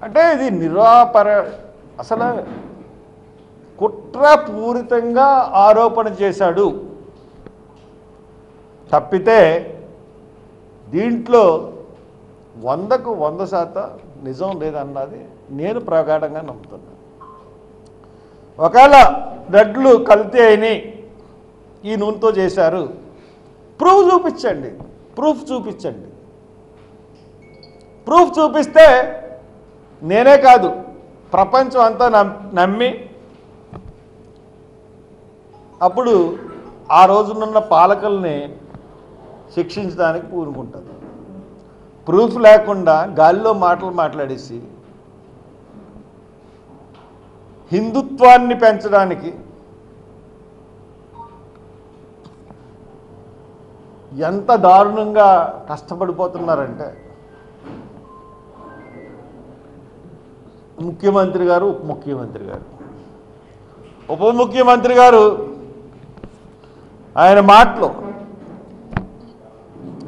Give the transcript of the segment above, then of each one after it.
అంటే ఇది అసలు కుట్రపూరితంగా ఆరోపణ చేశాడు తప్పితే దీంట్లో 100కు 100% నిజం లేదన్నది నేను ప్రగాఢంగా నమ్ముతున్నాను. ఒకవేళ బ్లడ్లు కల్తీ అయినాయి, ఈ నూనెతో చేశారు, ప్రూఫ్ చూపించండి. ప్రూఫ్ చూపిస్తే నేనే కాదు ప్రపంచం అంతా నమ్మి అప్పుడు ఆ రోజునున్న పాలకుల్ని శిక్షించడానికి పూనుకుంటారు. ప్రూఫ్ లేకుండా గాలిలో మాటలు మాట్లాడేసి హిందుత్వాన్ని పెంచడానికి ఎంత దారుణంగా కష్టపడిపోతున్నారంటే ముఖ్యమంత్రి గారు, ఉప ముఖ్యమంత్రి గారు ఆయన మాటలు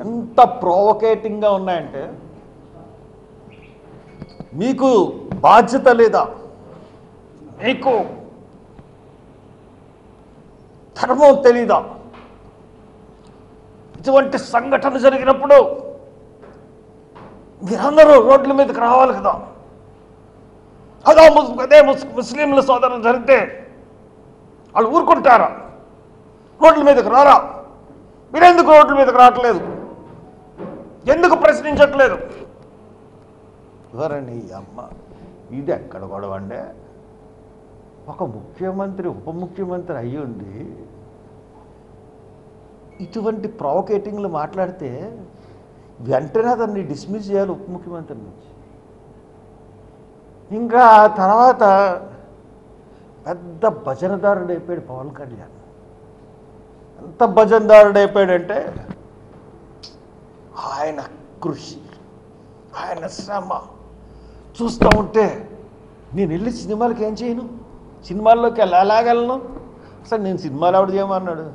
ఎంత ప్రొవోకేటింగ్గా ఉన్నాయంటే, మీకు బాధ్యత లేదా, మీకు ధర్మం తెలీదా, ఇటువంటి సంఘటన జరిగినప్పుడు మీరందరూ రోడ్ల మీదకి రావాలి కదా, అదే ముస్లింల సోదరులు జరిగితే వాళ్ళు ఊరుకుంటారా, రోడ్ల మీదకి రారా, మీరెందుకు రోడ్ల మీదకి రావట్లేదు, ఎందుకు ప్రశ్నించట్లేదు? ఎవరండి అమ్మ, ఇది ఎక్కడ గొడవ అండి? ఒక ముఖ్యమంత్రి ఉప ముఖ్యమంత్రి అయ్యుండి ఇటువంటి ప్రొవోకేటింగ్లు మాట్లాడితే వెంటనే అతన్ని డిస్మిస్ చేయాలి ఉప ముఖ్యమంత్రి నుంచి. ఇంకా తర్వాత పెద్ద భజనదారుడు అయిపోయాడు పవన్ కళ్యాణ్. ఎంత భజనదారుడు అయిపోయాడంటే ఆయన కృషి, ఆయన శ్రమ చూస్తూ ఉంటే నేను వెళ్ళి సినిమాలకి ఏం చేయను, సినిమాల్లోకి ఎలాగలను, అసలు నేను సినిమాలు ఎవడు చేయమన్నాడు?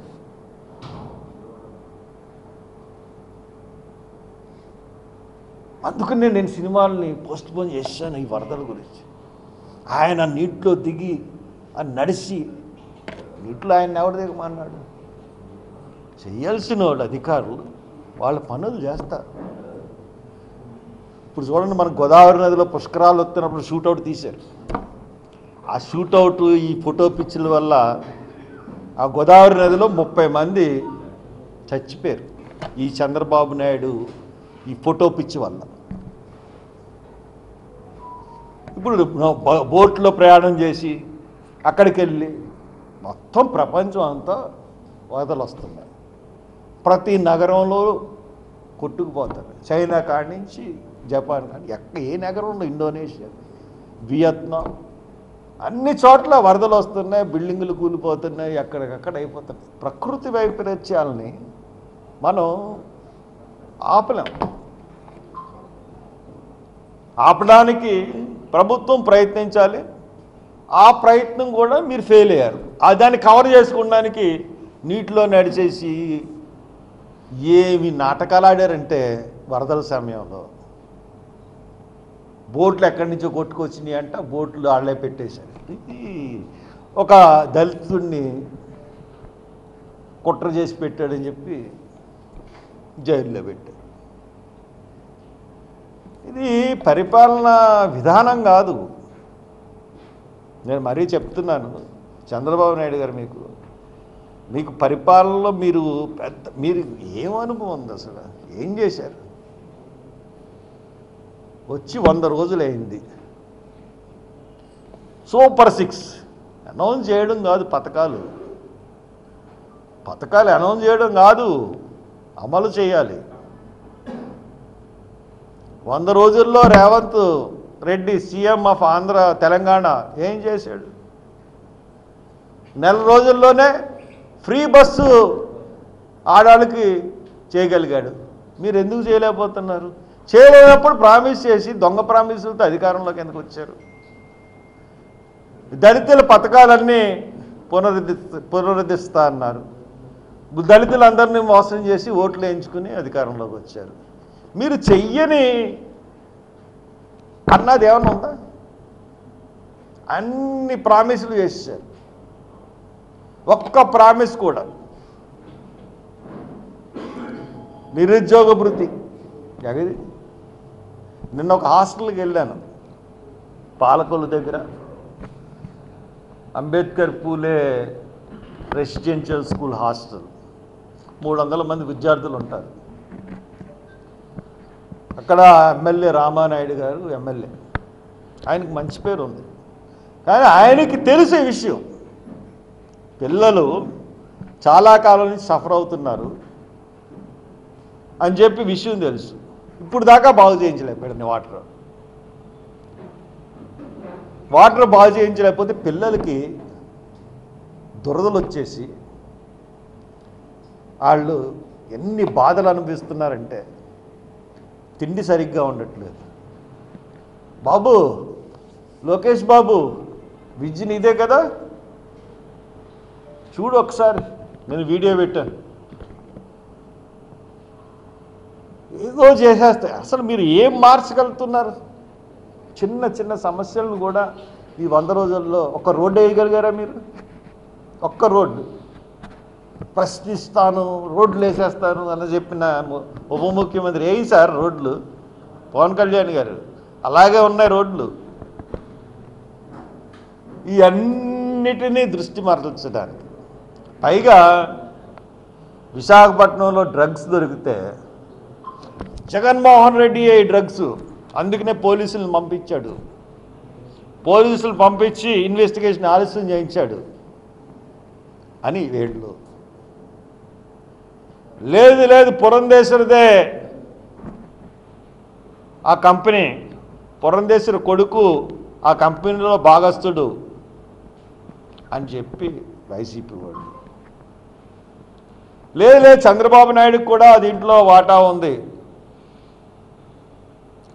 అందుకనే నేను సినిమాలని పోస్ట్పోన్ చేశాను ఈ వరదల గురించి. ఆయన నీటిలో దిగి నడిచి నీటిలో ఆయన ఎవరు దిగమన్నాడు? చేయాల్సిన వాళ్ళు అధికారులు వాళ్ళ పనులు చేస్తారు. ఇప్పుడు చూడండి, మన గోదావరి నదిలో పుష్కరాలు వస్తున్నప్పుడు షూటౌట్ తీశారు. ఆ షూటౌట్ ఈ ఫోటో పిచ్చుల వల్ల ఆ గోదావరి నదిలో 30 మంది చచ్చిపోయారు. ఈ చంద్రబాబు నాయుడు ఈ ఫోటో పిచ్చి వల్ల. ఇప్పుడు బోట్లో ప్రయాణం చేసి అక్కడికి వెళ్ళి మొత్తం ప్రపంచం అంతా వరదలు వస్తున్నాయి. ప్రతి నగరంలో కొట్టుకుపోతారు. చైనా కాడి నుంచి జపాన్ కానీ ఏ నగరంలో, ఇండోనేషియా, వియత్నాం, అన్ని చోట్ల వరదలు వస్తున్నాయి, బిల్డింగులు కూలిపోతున్నాయి, ఎక్కడికక్కడ అయిపోతున్నాయి. ప్రకృతి వైపరీత్యాలని మనం ఆపలేం. ఆపడానికి ప్రభుత్వం ప్రయత్నించాలి. ఆ ప్రయత్నం కూడా మీరు ఫెయిల్ అయ్యారు. దాన్ని కవర్ చేసుకోవడానికి నీటిలో నడిచేసి ఏమి నాటకాలు ఆడారంటే వరదల సమయంలో బోట్లు ఎక్కడి నుంచో కొట్టుకొచ్చినాయి అంట, బోట్లు ఆడలే పెట్టేశారు. ఇది ఒక దళితుడిని కుట్ర చేసి పెట్టాడని చెప్పి జైల్లో పెట్టారు. ఇది పరిపాలన విధానం కాదు. నేను మరీ చెప్తున్నాను, చంద్రబాబు నాయుడు గారు మీకు పరిపాలనలో మీరు ఏం అనుభవం ఉంది? అసలు ఏం చేశారు? వచ్చి 100 రోజులైంది. సూపర్ 6 అనౌన్స్ చేయడం కాదు, పథకాలు అనౌన్స్ చేయడం కాదు, అమలు చేయాలి. 100 రోజుల్లో రేవంత్ రెడ్డి సీఎం ఆఫ్ ఆంధ్ర తెలంగాణ ఏం చేశాడు? నెల రోజుల్లోనే ఫ్రీ బస్సు ఆడాళ్ళకి చేయగలిగాడు. మీరు ఎందుకు చేయలేకపోతున్నారు? చేయలేనప్పుడు ప్రామిస్ చేసి దొంగ ప్రామిసులతో అధికారంలోకి ఎందుకు వచ్చారు? దళితుల పథకాలన్నీ పునరుద్ధరిస్తా అన్నారు. దళితులందరినీ మోసం చేసి ఓట్లు వేయించుకుని అధికారంలోకి వచ్చారు. మీరు చెయ్యని అన్నది ఏమన్నా ఉందా? అన్ని ప్రామిసులు చేసేసారు, ఒక్క ప్రామిస్ కూడా. నిరుద్యోగ భృతి ఎగది. నిన్న ఒక హాస్టల్కి వెళ్ళాను, పాలకొల్లు దగ్గర అంబేద్కర్ పూలే రెసిడెన్షియల్ స్కూల్ హాస్టల్. 300 మంది విద్యార్థులు ఉంటారు. అక్కడ ఎమ్మెల్యే రామానాయుడు గారు ఎమ్మెల్యే, ఆయనకి మంచి పేరు ఉంది. కానీ ఆయనకి తెలిసే విషయం, పిల్లలు చాలా కాలం నుంచి సఫర్ అవుతున్నారు అని చెప్పి విషయం తెలుసు. ఇప్పుడు దాకా బాగు చేయించలేకపోయాడు. వాటర్ బాగు చేయించలేకపోతే పిల్లలకి దురదలు వచ్చేసి వాళ్ళు ఎన్ని బాధలు అనుభవిస్తున్నారంటే తిండి సరిగ్గా ఉండట్లేదు. బాబు, లోకేష్ బాబు, విద్య నీదే కదా, చూడు ఒకసారి, నేను వీడియో పెట్టాను. ఏదో చేసేస్తాయి. అసలు మీరు ఏం మార్చగలుగుతున్నారు? చిన్న చిన్న సమస్యలను కూడా ఈ 100 రోజుల్లో ఒక్క రోడ్డు వేయగలిగారా మీరు? ఒక్క రోడ్డు ప్రశ్నిస్తాను, రోడ్లు వేసేస్తాను అని చెప్పిన ఉప ముఖ్యమంత్రి ఏయి సార్ రోడ్లు? పవన్ కళ్యాణ్ గారు అలాగే ఉన్నాయి రోడ్లు. ఈ అన్నిటినీ దృష్టి మరల్చడానికి, పైగా విశాఖపట్నంలో డ్రగ్స్ దొరికితే జగన్మోహన్ రెడ్డి ఈ డ్రగ్స్, అందుకనే పోలీసులను పంపించాడు. పోలీసులు పంపించి ఇన్వెస్టిగేషన్ ఆలస్యం చేయించాడు అని వీళ్ళు. లేదు లేదు, పురంధేశ్వరిదే ఆ కంపెనీ, పురంధేశ్వరి కొడుకు ఆ కంపెనీలో భాగస్తుడు అని చెప్పి వైసీపీ వాళ్ళు. లేదు లేదు, చంద్రబాబు నాయుడుకి కూడా దీంట్లో వాటా ఉంది.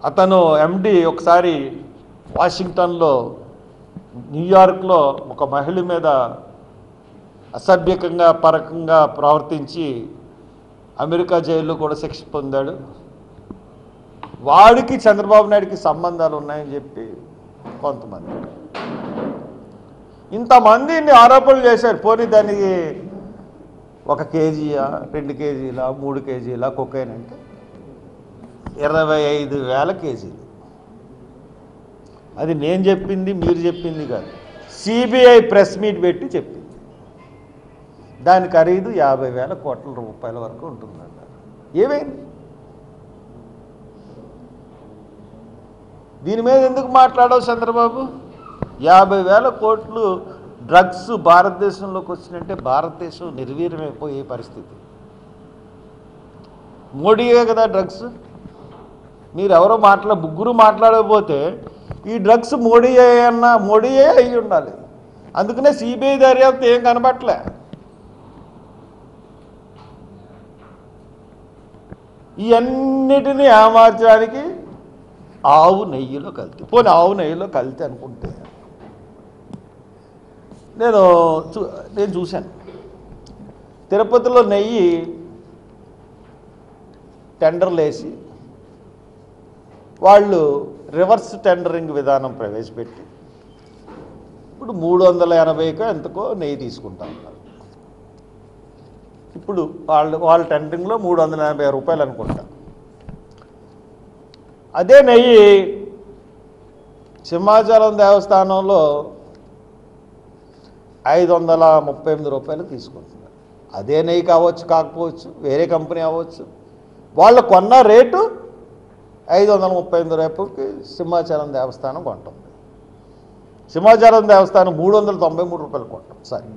అతను ఎండి ఒకసారి వాషింగ్టన్లో, న్యూయార్క్లో ఒక మహిళ మీద అసభ్యకంగా పరకంగా ప్రవర్తించి అమెరికా జైల్లో కూడా శిక్ష పొందాడు. వాడికి చంద్రబాబు నాయుడికి సంబంధాలు ఉన్నాయని చెప్పి కొంతమంది, ఇంతమందిని ఆరోపణలు చేశారు. పోనీ దానికి 1 కేజీయా 2 కేజీలా 3 కేజీలా కొకైన్ అంటే 25,000 కేజీలు. అది నేను చెప్పింది, మీరు చెప్పింది కాదు, సిబిఐ ప్రెస్ మీట్ పెట్టి చెప్పింది. దాని ఖరీదు 50,000 కోట్ల రూపాయల వరకు ఉంటుందన్నారు. ఏమైంది? దీని మీద ఎందుకు మాట్లాడవు చంద్రబాబు? 50,000 కోట్లు డ్రగ్స్ భారతదేశంలోకి వచ్చినంటే భారతదేశం నిర్వీర్యమైపోయే పరిస్థితి. మోడీయే కదా డ్రగ్స్. మీరెవరో ముగ్గురు మాట్లాడకపోతే ఈ డ్రగ్స్ మోడీయే అయి ఉండాలి. అందుకనే సిబిఐ దర్యాప్తు ఏం కనబట్టలే. ఇవన్నిటినీ ఏమార్చడానికి ఆవు నెయ్యిలో కల్తీ. పోనీ ఆవు నెయ్యిలో కల్తీ అనుకుంటే, నేను చూశాను తిరుపతిలో నెయ్యి టెండర్లు వేసి వాళ్ళు రివర్స్ టెండరింగ్ విధానం ప్రవేశపెట్టి ఇప్పుడు 380కో ఎంతకో నెయ్యి తీసుకుంటా ఉన్నారు. ఇప్పుడు వాళ్ళ టెండరింగ్లో 380 రూపాయలు అనుకుంటా. అదే నెయ్యి సింహాచలం దేవస్థానంలో 538 రూపాయలు తీసుకుంటున్నారు. అదే నెయ్యి కావచ్చు, కాకపోవచ్చు, వేరే కంపెనీ అవ్వచ్చు. వాళ్ళు కొన్న రేటు 538 రూపాయలకి సింహాచలం దేవస్థానం కొంటుంది. సింహాచలం దేవస్థానం 393 రూపాయలు కొంటాం. సరే,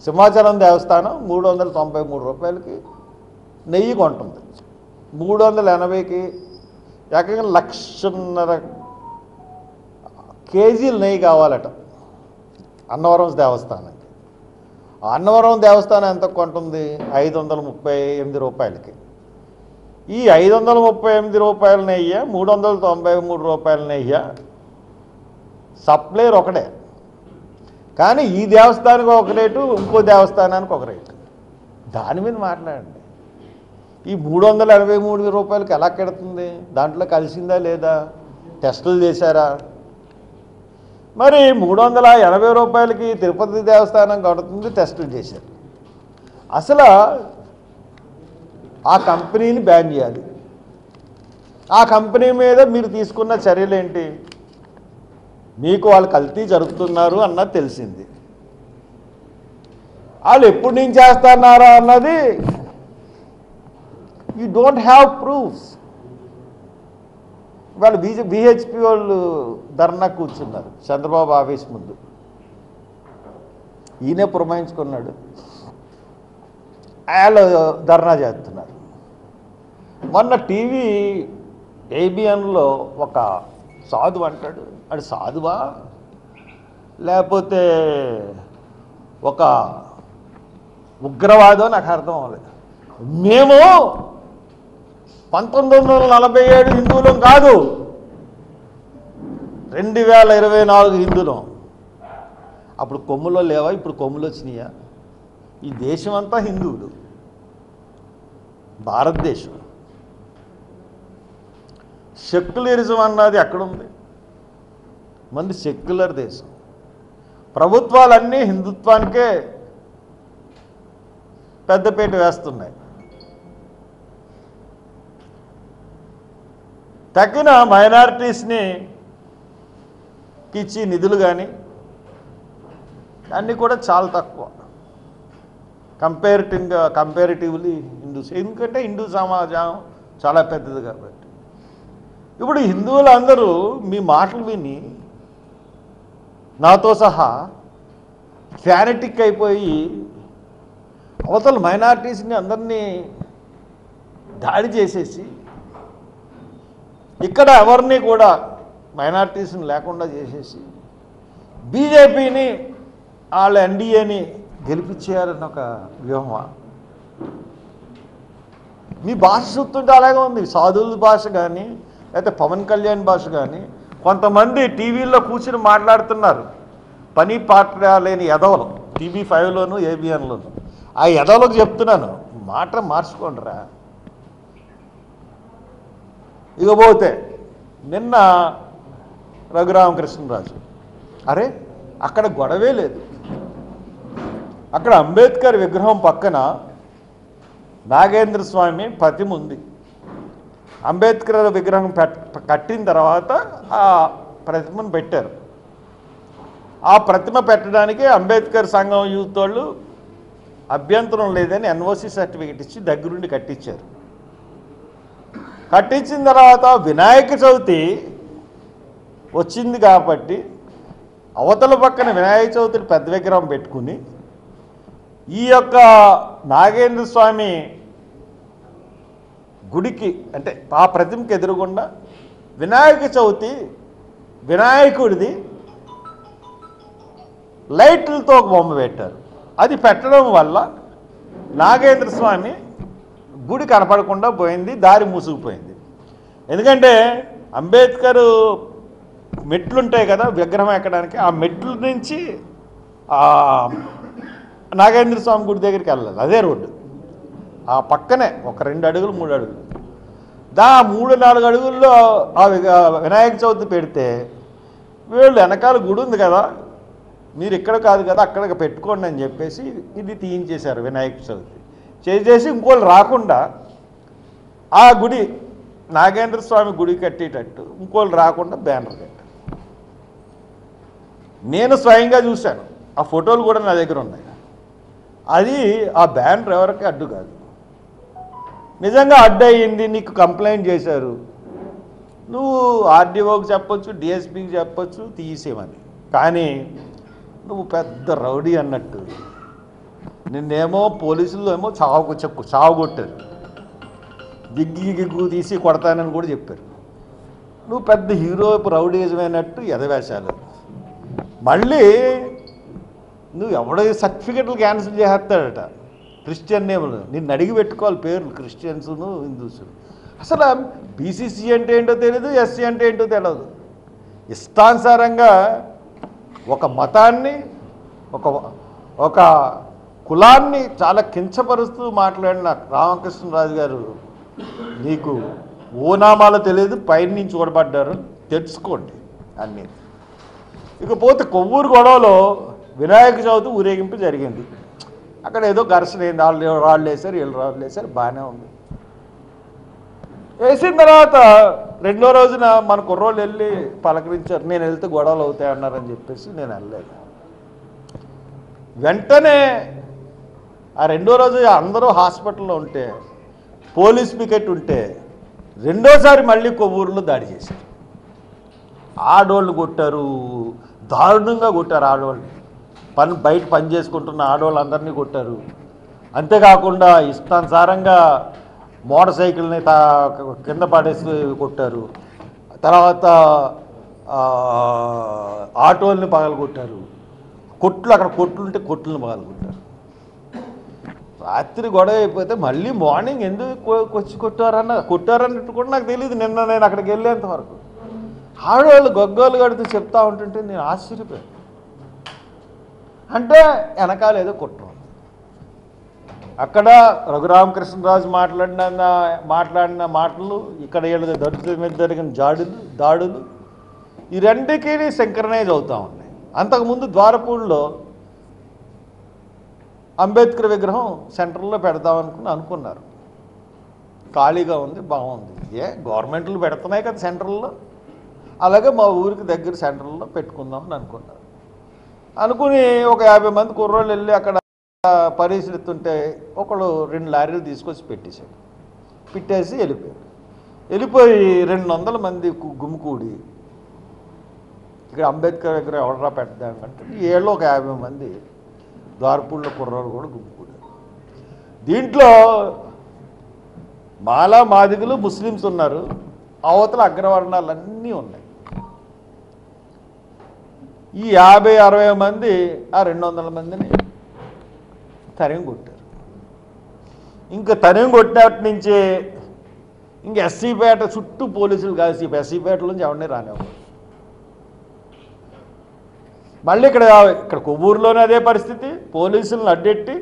సింహాచలం దేవస్థానం 393 రూపాయలకి నెయ్యి కొంటుంది. 380కి ఏకంగా 1,50,000 కేజీలు నెయ్యి కావాలట అన్నవరం దేవస్థానానికి. అన్నవరం దేవస్థానం ఎంత కొంటుంది? 538 రూపాయలకి. ఈ 538 రూపాయల నెయ్య, 393 రూపాయల నెయ్య సప్లైర్ ఒకటే. కానీ ఈ దేవస్థానానికి ఒక రేటు, ఇంకో దేవస్థానానికి ఒక రేటు. దాని మీద మాట్లాడండి. ఈ 383 రూపాయలకి ఎలా కెడుతుంది? దాంట్లో కలిసిందా లేదా? టెస్టులు చేశారా? మరి 380 రూపాయలకి తిరుపతి దేవస్థానం కడుతుంది, టెస్టులు చేశారు. అసలు ఆ కంపెనీని బ్యాన్ చేయాలి. ఆ కంపెనీ మీద మీరు తీసుకున్న చర్యలు ఏంటి? మీకు వాళ్ళు కల్తీ జరుపుతున్నారు అన్నది తెలిసింది. వాళ్ళు ఎప్పటి నుంచి చేస్తున్నారా అన్నది యూ డోంట్ హ్యావ్ ప్రూఫ్స్. వాళ్ళు బీహెచ్పి వాళ్ళు ధర్నా కూర్చున్నారు చంద్రబాబు ఆఫీస్ ముందు. ఈయనే పురమాయించుకున్నాడు, వాళ్ళు ధర్నా చేస్తున్నారు. మొన్న టీవీ ఏబిఎన్లో ఒక సాధువు అంటాడు, అది సాధువా లేకపోతే ఒక ఉగ్రవాదో నాకు అర్థం అవ్వలేదు. మేము 1947 హిందువులం కాదు, 2024 హిందువులం. అప్పుడు కొమ్ములో లేవా? ఇప్పుడు కొమ్ములు వచ్చినాయా? ఈ దేశం అంతా హిందువులు, భారతదేశం. సెక్యులరిజం అన్నది ఎక్కడుంది? మంది సెక్యులర్ దేశం. ప్రభుత్వాలన్నీ హిందుత్వానికే పెద్దపీట వేస్తున్నాయి. తగిన మైనారిటీస్ని ఇచ్చి నిధులు అన్నీ కూడా చాలా తక్కువ కంపారిటివ్లీ హిందూస్. ఎందుకంటే హిందూ సమాజం చాలా పెద్దది కాబట్టి. ఇప్పుడు హిందువులందరూ మీ మాటలు విని నాతో సహా ఫ్యానటిక్ అయిపోయి అవతల మైనారిటీస్ని అందరినీ దాడి చేసేసి ఇక్కడ ఎవరిని కూడా మైనారిటీస్ని లేకుండా చేసేసి బీజేపీని వాళ్ళ ఎన్డీఏని గెలిపించేయాలన్న ఒక వ్యూహమా? మీ భాష చూస్తుంటే అలాగే ఉంది. సాధువుల భాష కానీ లేకపోతే పవన్ కళ్యాణ్ భాష కానీ. కొంతమంది టీవీల్లో కూర్చుని మాట్లాడుతున్నారు, పని పాట లేని ఎదవలు. TV5లోను ఏబిఎన్లోను ఆ ఎదవలకు చెప్తున్నాను, మాట మార్చుకోండిరా. ఇకపోతే నిన్న రఘురామకృష్ణరాజు, అరే అక్కడ గొడవే లేదు. అక్కడ అంబేద్కర్ విగ్రహం పక్కన నాగేంద్ర స్వామి ప్రతిమ ఉంది. అంబేద్కర్ విగ్రహం కట్టిన తర్వాత ఆ ప్రతిమను పెట్టారు. ఆ ప్రతిమ పెట్టడానికి అంబేద్కర్ సంఘం యూత్ వాళ్ళు అభ్యంతరం లేదని ఎన్ఓసి సర్టిఫికేట్ ఇచ్చి దగ్గరుండి కట్టించారు. కట్టించిన తర్వాత వినాయక చవితి వచ్చింది కాబట్టి అవతల పక్కన వినాయక చవితిని పెద్ద విగ్రహం పెట్టుకుని ఈ యొక్క నాగేంద్ర స్వామి గుడికి అంటే ఆ ప్రతిమకి ఎదురుగుండా వినాయక చవితి వినాయకుడిది లైట్లతో ఒక బొమ్మ పెట్టారు. అది పెట్టడం వల్ల నాగేంద్ర స్వామి గుడి కనపడకుండా పోయింది, దారి మూసుకుపోయింది. ఎందుకంటే అంబేద్కర్ మెట్లుంటాయి కదా విగ్రహం ఎక్కడానికి, ఆ మెట్ల నుంచి నాగేంద్ర స్వామి గుడి దగ్గరికి వెళ్ళాలి. అదే రోడ్డు, ఆ పక్కనే ఒక 2 అడుగులు 3 అడుగులు 3-4 అడుగుల్లో ఆ వినాయక చవితి పెడితే వీళ్ళు వెనకాల గుడి ఉంది కదా, మీరు ఇక్కడ కాదు కదా అక్కడ పెట్టుకోండి అని చెప్పేసి ఇది తీయించేశారు. వినాయక చవితి చేసేసి ఇంకోళ్ళు రాకుండా ఆ గుడి నాగేంద్ర స్వామి గుడి కట్టేటట్టు ఇంకోళ్ళు రాకుండా బ్యానర్ కట్టారు. నేను స్వయంగా చూశాను, ఆ ఫోటోలు కూడా నా దగ్గర ఉన్నాయి. అది ఆ బ్యానర్ ఎవరికి అడ్డు కాదు. నిజంగా అడ్డు అయ్యింది, నీకు కంప్లైంట్ చేశారు, నువ్వు ఆర్డీఓకి చెప్పొచ్చు, డిఎస్పీకి చెప్పొచ్చు తీసేమని. కానీ నువ్వు పెద్ద రౌడీ అన్నట్టు నిన్నేమో పోలీసులు ఏమో చావగొట్టారు, దిగ్గు తీసి కొడతానని కూడా చెప్పారు. నువ్వు పెద్ద హీరో రౌడీజమైనట్టు ఎదవేశాలు. మళ్ళీ నువ్వు ఎవడో సర్టిఫికెట్లు క్యాన్సిల్ చేస్తాడట క్రిస్టియన్ నేములు. నిన్ను అడిగి పెట్టుకోవాలి పేర్లు క్రిస్టియన్స్ను హిందూస్. అసలు బీసీసీ అంటే ఏంటో తెలియదు, ఎస్సీ అంటే ఏంటో తెలియదు. ఇష్టానుసారంగా ఒక మతాన్ని ఒక కులాన్ని చాలా కించపరుస్తూ మాట్లాడిన రామకృష్ణరాజు గారు, నీకు ఓనామాలు తెలియదు, పైన నుంచి చూడబడ్డారు. తెచ్చుకోండి అన్నీ. ఇకపోతే కొవ్వూరు గొడవలో వినాయక చవితి ఊరేగింపు జరిగింది. అక్కడ ఏదో ఘర్షణ అయింది, వాళ్ళు రాళ్ళు వేశారు, వీళ్ళు రాళ్ళు వేశారు, బాగానే ఉంది. వేసిన తర్వాత రెండో రోజున మన కుర్రోళ్ళు వెళ్ళి పలకరించారు. నేను వెళ్తే గొడవలు అవుతాయి అన్నారని చెప్పేసి నేను వెళ్ళలేదు. వెంటనే ఆ రెండో రోజు అందరూ హాస్పిటల్లో ఉంటే, పోలీస్ పికెట్ ఉంటే, రెండోసారి మళ్ళీ కొవ్వూరులో దాడి చేశారు. ఆడవాళ్ళు కొట్టారు, దారుణంగా కొట్టారు. ఆడవాళ్ళు బయట పని చేసుకుంటున్న ఆడవాళ్ళందరినీ కొట్టారు. అంతేకాకుండా ఇష్టానుసారంగా మోటార్ సైకిల్ని కింద పడేసి కొట్టారు. తర్వాత ఆటోల్ని పగలగొట్టారు. అక్కడ కొట్లుంటే కొట్లను పగలగొట్టారు. రాత్రి గొడవ అయిపోతే మళ్ళీ మార్నింగ్ ఎందుకు వచ్చి కొట్టారన్నట్టు కూడా నాకు తెలియదు. నిన్న నేను అక్కడికి వెళ్ళేంత వరకు ఆడవాళ్ళు గొగ్గోలు కడుతూ చెప్తా ఉంటుంటే నేను ఆశ్చర్యపోయాను. అంటే వెనకాల ఏదో కుట్ర. అక్కడ రఘురామకృష్ణరాజు మాట్లాడిన మాటలు, ఇక్కడ వీళ్ళ దళితుల మీద జరిగిన దాడులు, ఈ రెండుకి సింక్రనైజ్ అవుతూ ఉన్నాయి. అంతకుముందు ద్వారపూడిలో అంబేద్కర్ విగ్రహం సెంటర్లో పెడదామనుకుని అనుకున్నారు. ఖాళీగా ఉంది, బాగుంది. గవర్నమెంట్లు పెడుతున్నాయి కదా సెంటర్లో, అలాగే మా ఊరికి దగ్గర సెంటర్లో పెట్టుకుందామని అనుకున్నారు. అనుకుని ఒక 50 మంది కుర్రోళ్ళు వెళ్ళి అక్కడ పరిశీలిస్తుంటే ఒకళ్ళు 2 లారీలు తీసుకొచ్చి పెట్టేసి వెళ్ళిపోయి 200 మంది గుమికూడి ఇక్కడ అంబేద్కర్ దగ్గర ఎవడరా పెడదామంటే ఏళ్ళు ఒక 50 మంది ద్వారపూడిలో కుర్రోళ్ళు కూడా గుమికూడారు. దీంట్లో మాలా మాదిగలు ముస్లిమ్స్ ఉన్నారు, అవతల అగ్రవర్ణాలన్నీ ఉన్నాయి. ఈ 50-60 మంది ఆ 200 మందిని తరిం కొట్టారు. ఇంకా తరిం కొట్టినప్పటి నుంచే ఇంక ఎస్సీపేట చుట్టూ పోలీసులు కాసి ఎస్సీపేట నుంచి ఎవరిని రానివ్వరు. మళ్ళీ ఇక్కడ కొవ్వూరులోనే అదే పరిస్థితి. పోలీసులను అడ్డెట్టి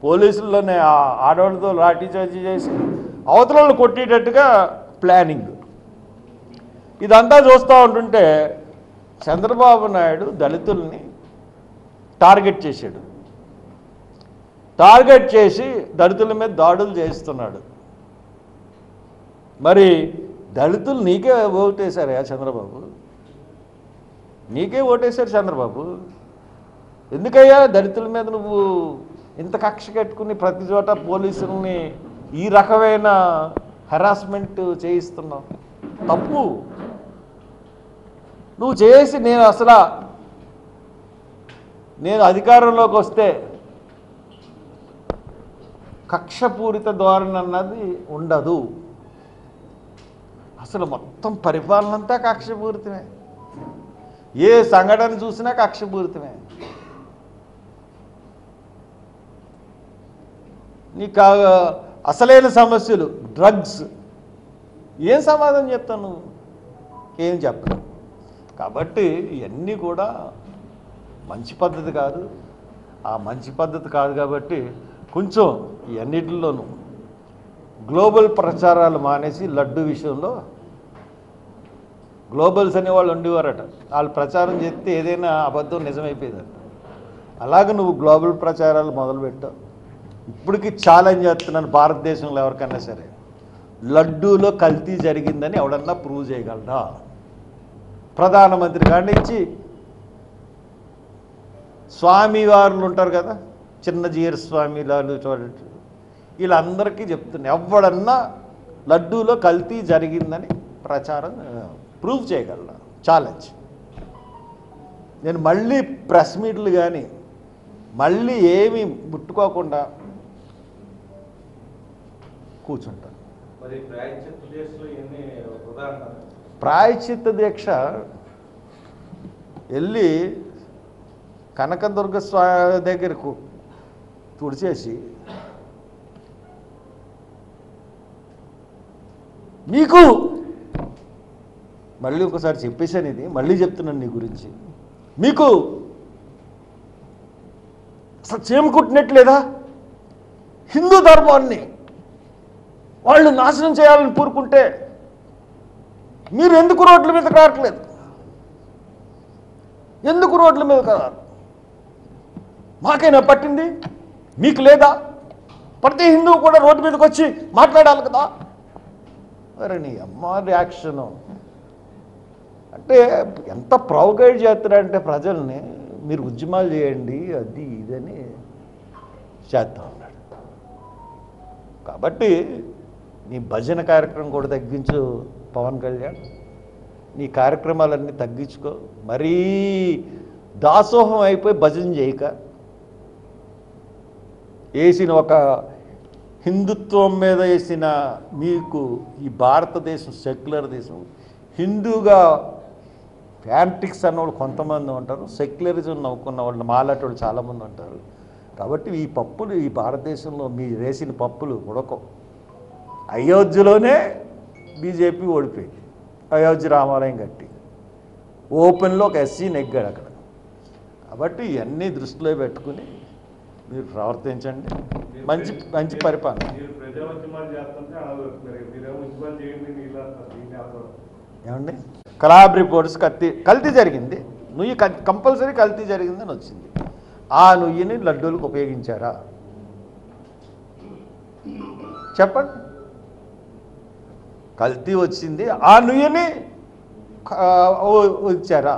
పోలీసుల్లోనే ఆడవాళ్ళతో లాఠీ చార్జీ చేసి అవతలను కొట్టేటట్టుగా ప్లానింగ్. ఇదంతా చూస్తూ ఉంటుంటే చంద్రబాబు నాయుడు దళితుల్ని టార్గెట్ చేసి దళితుల మీద దాడులు చేస్తున్నాడు. మరి దళితులు నీకే ఓటేశారయ్యా చంద్రబాబు, నీకే ఓటేశారు చంద్రబాబు. ఎందుకయ్యా దళితుల మీద నువ్వు ఇంత కక్ష కట్టుకుని ప్రతి చోట పోలీసుల్ని ఈ రకమైన హెరాస్మెంట్ చేయిస్తున్నావు? తప్పు నువ్వు చేసి. నేను అధికారంలోకి వస్తే కక్షపూరిత ధోరణి అన్నది ఉండదు. అసలు మొత్తం పరిపాలన అంతా కక్షపూరితమే. ఏ సంఘటన చూసినా కక్షపూరితమే. నీకు అసలైన సమస్యలు డ్రగ్స్, ఏం సమాధానం చెప్తాను నువ్వు? ఏం చెప్పను. కాబట్టి ఇవన్నీ కూడా మంచి పద్ధతి కాదు. ఆ మంచి పద్ధతి కాదు కాబట్టి కొంచెం ఇవన్నిటిలోనూ గ్లోబల్ ప్రచారాలు మానేసి లడ్డు విషయంలో గ్లోబల్స్ అనేవాళ్ళు ఉండేవారట. వాళ్ళు ప్రచారం చేస్తే ఏదైనా అబద్ధం నిజమైపోయేదట. అలాగే నువ్వు గ్లోబల్ ప్రచారాలు మొదలుపెట్టావు. ఇప్పటికి ఛాలెంజ్ చేస్తున్నాను భారతదేశంలో ఎవరికైనా సరే, లడ్డూలో కల్తీ జరిగిందని ఎవడన్నా ప్రూవ్ చేయగలరా? ప్రధానమంత్రి కాడి నుంచి స్వామివారులు ఉంటారు కదా, చిన్న జీర స్వామిలాలు చూడండి, వీళ్ళందరికీ చెప్తున్నా, ఎవడన్నా లడ్డూలో కల్తీ జరిగిందని ప్రచారం ప్రూవ్ చేయగలరా? ఛాలెంజ్. నేను మళ్ళీ ప్రెస్ మీట్లు కానీ మళ్ళీ ఏమీ ముట్టుకోకుండా కూర్చుంటాను. ప్రాయశ్చిత్త దీక్ష వెళ్ళి కనకదుర్గ స్వామి దగ్గరకు తుడిచేసి, నీకు మళ్ళీ ఒకసారి చెప్పేశాను, ఇది మళ్ళీ చెప్తున్నాను నీ గురించి, మీకు అసలు చేమకుట్టినట్లేదా? హిందూ ధర్మాన్ని వాళ్ళు నాశనం చేయాలని కోరుకుంటే మీరు ఎందుకు రోడ్ల మీద రావట్లేదు? ఎందుకు రోడ్ల మీద రారు? మాకైనా పట్టింది, మీకు లేదా? ప్రతి హిందువు కూడా రోడ్డు మీదకి వచ్చి మాట్లాడాలి కదా. మరి నీ అమ్మ రియాక్షను అంటే ఎంత ప్రొవోకేట్ చేస్తారంటే ప్రజల్ని, మీరు ఉద్యమాలు చేయండి అది ఇదని చేస్తా ఉన్నాడు. కాబట్టి నీ భజన కార్యక్రమం కూడా తగ్గించు పవన్ కళ్యాణ్, నీ కార్యక్రమాలన్నీ తగ్గించుకో. మరీ దాసోహం అయిపోయి భజన చేయక, వేసిన ఒక హిందుత్వం మీద వేసిన మీకు ఈ భారతదేశం సెక్యులర్ దేశం, హిందూగా ఫ్యాన్టిక్స్ అన్నవాళ్ళు కొంతమంది ఉంటారు, సెక్యులరిజం నవ్వుకున్న వాళ్ళు మాలాంటి వాళ్ళు చాలామంది ఉంటారు. కాబట్టి ఈ పప్పులు ఈ భారతదేశంలో మీరు వేసిన పప్పులు ఉడకవు. అయోధ్యలోనే బీజేపీ ఓడిపోయింది, అయోధ్య రామాలయం కట్టి ఓపెన్లో ఒక ఎస్సీ నెగ్గాడు అక్కడ. కాబట్టి ఇవన్నీ దృష్టిలో పెట్టుకుని మీరు ప్రవర్తించండి. మంచి మంచి పరిపాలన. ఏమండి కలాబ్ రిపోర్ట్స్ కల్తీ జరిగింది, నుయ్యి కంపల్సరీ కల్తీ జరిగిందని వచ్చింది. ఆ నుయ్యిని లడ్డూలకు ఉపయోగించారా చెప్పండి? కల్తీ వచ్చింది, ఆ నుయ్యిని ఇచ్చారా?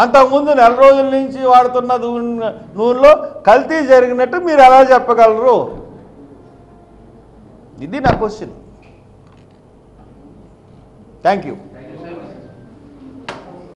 అంతకుముందు నెల రోజుల నుంచి వాడుతున్న నూనెలో కల్తీ జరిగినట్టు మీరు ఎలా చెప్పగలరు? ఇది నా క్వశ్చన్. Thank you.